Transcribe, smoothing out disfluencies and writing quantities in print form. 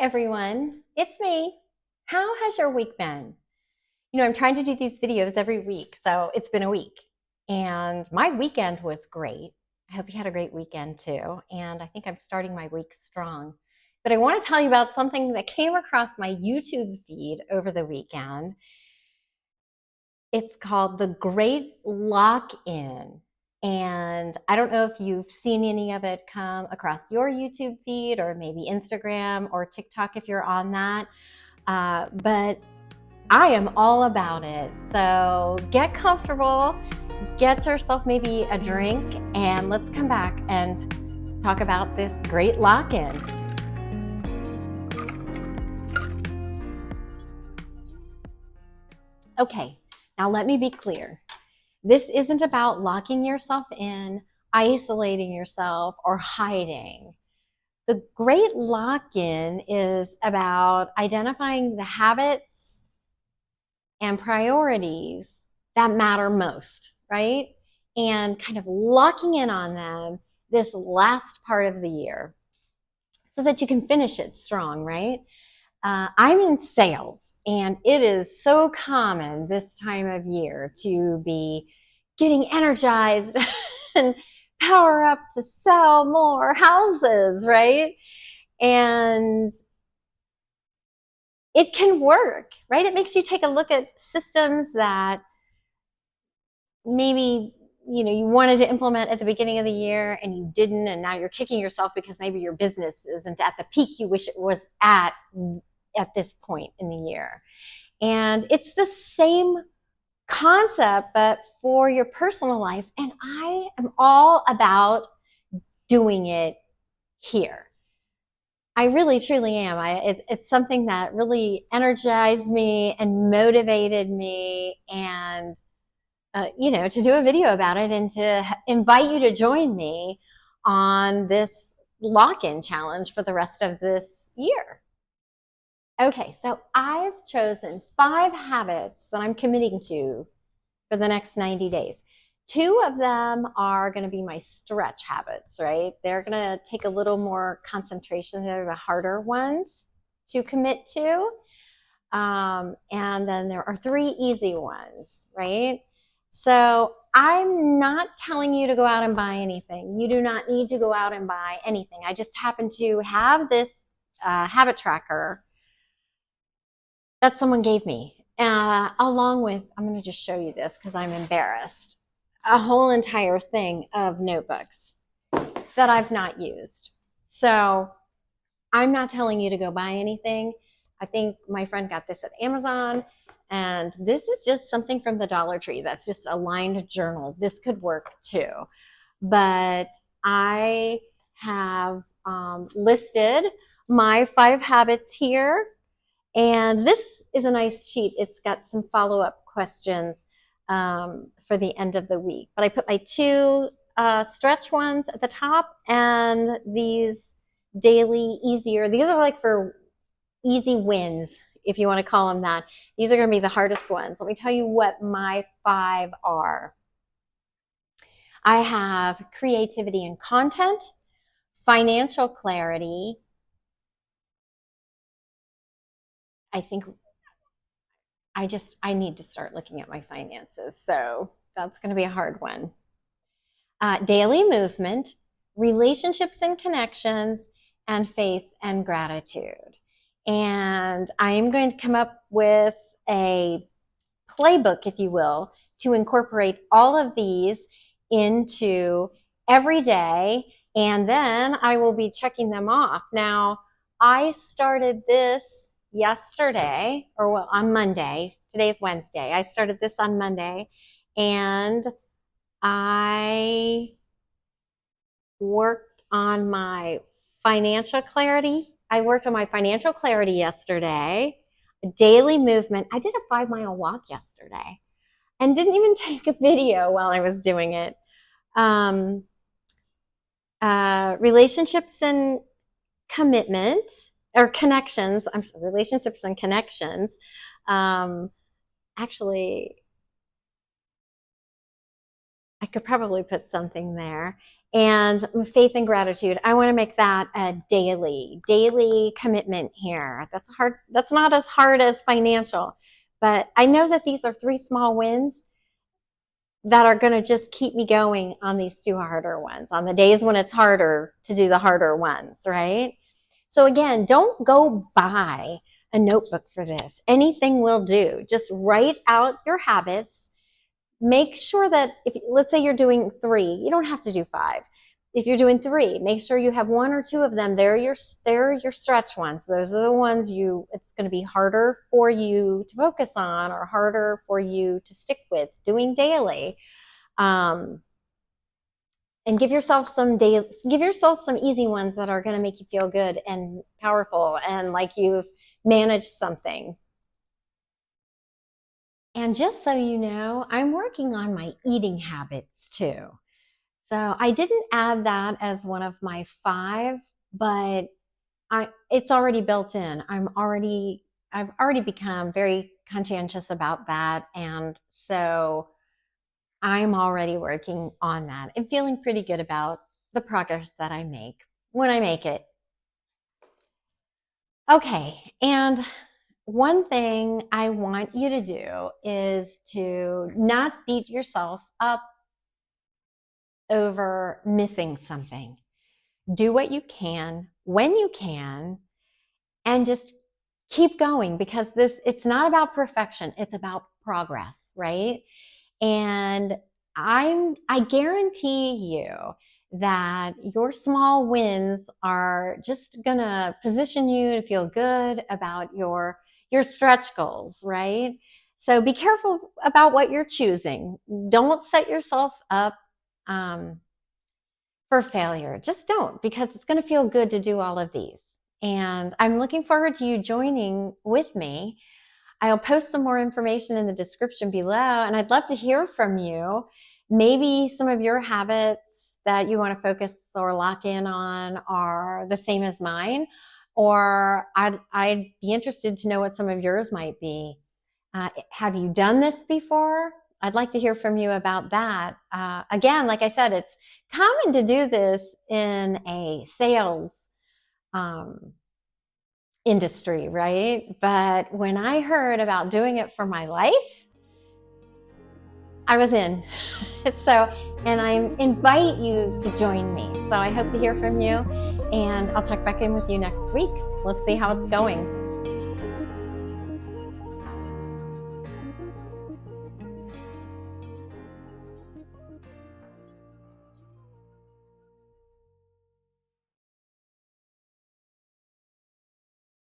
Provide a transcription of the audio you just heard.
Everyone, it's me. How has your week been? I'm trying to do these videos every week, so it's been a week. And my weekend was great. I hope you had a great weekend too. And I think I'm starting my week strong. But I want to tell you about something that came across my YouTube feed over the weekend. It's called The Great Lock-In. And I don't know if you've seen any of it come across your YouTube feed or maybe Instagram or TikTok if you're on that. But I am all about it. So get comfortable, get yourself maybe a drink, and let's come back and talk about this great lock-in. Okay, now let me be clear. This isn't about locking yourself in, isolating yourself, or hiding. The great lock-in is about identifying the habits and priorities that matter most, right? And kind of locking in on them this last part of the year so that you can finish it strong, right? I'm in sales, and it is so common this time of year to be getting energized and power up to sell more houses, right? And it can work, right? It makes you take a look at systems that maybe you wanted to implement at the beginning of the year and you didn't, and now you're kicking yourself because maybe your business isn't at the peak you wish it was at this point in the year. And it's the same concept, but for your personal life. And I am all about doing it here. I really, truly am. It's something that really energized me and motivated me, and to do a video about it and to invite you to join me on this lock-in challenge for the rest of this year. Okay, so I've chosen 5 habits that I'm committing to for the next 90 days. 2 of them are going to be my stretch habits, right? They're going to take a little more concentration. They're the harder ones to commit to. And then there are 3 easy ones, right? So I'm not telling you to go out and buy anything. You do not need to go out and buy anything. I just happen to have this habit tracker that someone gave me, along with, I'm going to just show you this because I'm embarrassed, a whole entire thing of notebooks that I've not used. So I'm not telling you to go buy anything. I think my friend got this at Amazon, and this is just something from the Dollar Tree. That's just a lined journal. This could work too. But I have listed my 5 habits here. And this is a nice sheet. It's got some follow-up questions for the end of the week. But I put my 2 stretch ones at the top, and these daily easier. These are like for easy wins, if you want to call them that. These are going to be the hardest ones. Let me tell you what my 5 are. I have creativity and content, financial clarity. I think I need to start looking at my finances. So that's going to be a hard one. Daily movement, relationships and connections, and faith and gratitude. And I am going to come up with a playbook, if you will, to incorporate all of these into every day. And then I will be checking them off. Now, I started this yesterday, or well, on Monday. Today's Wednesday. I started this on Monday, and I worked on my financial clarity. I worked on my financial clarity yesterday. Daily movement. I did a 5-mile walk yesterday and didn't even take a video while I was doing it. Relationships and commitment, or connections. Relationships and connections. Actually, I could probably put something there. And faith and gratitude, I want to make that a daily commitment here. That's not as hard as financial, but I know that these are 3 small wins that are going to just keep me going on these 2 harder ones, on the days when it's harder to do the harder ones, right? So again, don't go buy a notebook for this. Anything will do. Just write out your habits. Make sure that let's say you're doing 3, you don't have to do 5. If you're doing 3, make sure you have 1 or 2 of them. They're your stretch ones. Those are the ones it's going to be harder for you to focus on or harder for you to stick with doing daily. And give yourself some easy ones that are going to make you feel good and powerful and like you've managed something. And just so you know, I'm working on my eating habits too. So I didn't add that as one of my 5, but it's already built in. I've already become very conscientious about that. And so I'm already working on that and feeling pretty good about the progress that I make when I make it. Okay, and one thing I want you to do is to not beat yourself up over missing something. Do what you can when you can and just keep going, because it's not about perfection, it's about progress, right? And I guarantee you that your small wins are just gonna position you to feel good about your stretch goals, right? So be careful about what you're choosing. Don't set yourself up for failure. Just don't, because it's going to feel good to do all of these. And I'm looking forward to you joining with me. I'll post some more information in the description below, and I'd love to hear from you. Maybe some of your habits that you want to focus or lock in on are the same as mine, or I'd be interested to know what some of yours might be. Have you done this before? I'd like to hear from you about that. Again, like I said, it's common to do this in a sales industry, right? But when I heard about doing it for my life, I was in. And I invite you to join me. So I hope to hear from you, and I'll check back in with you next week. Let's see how it's going.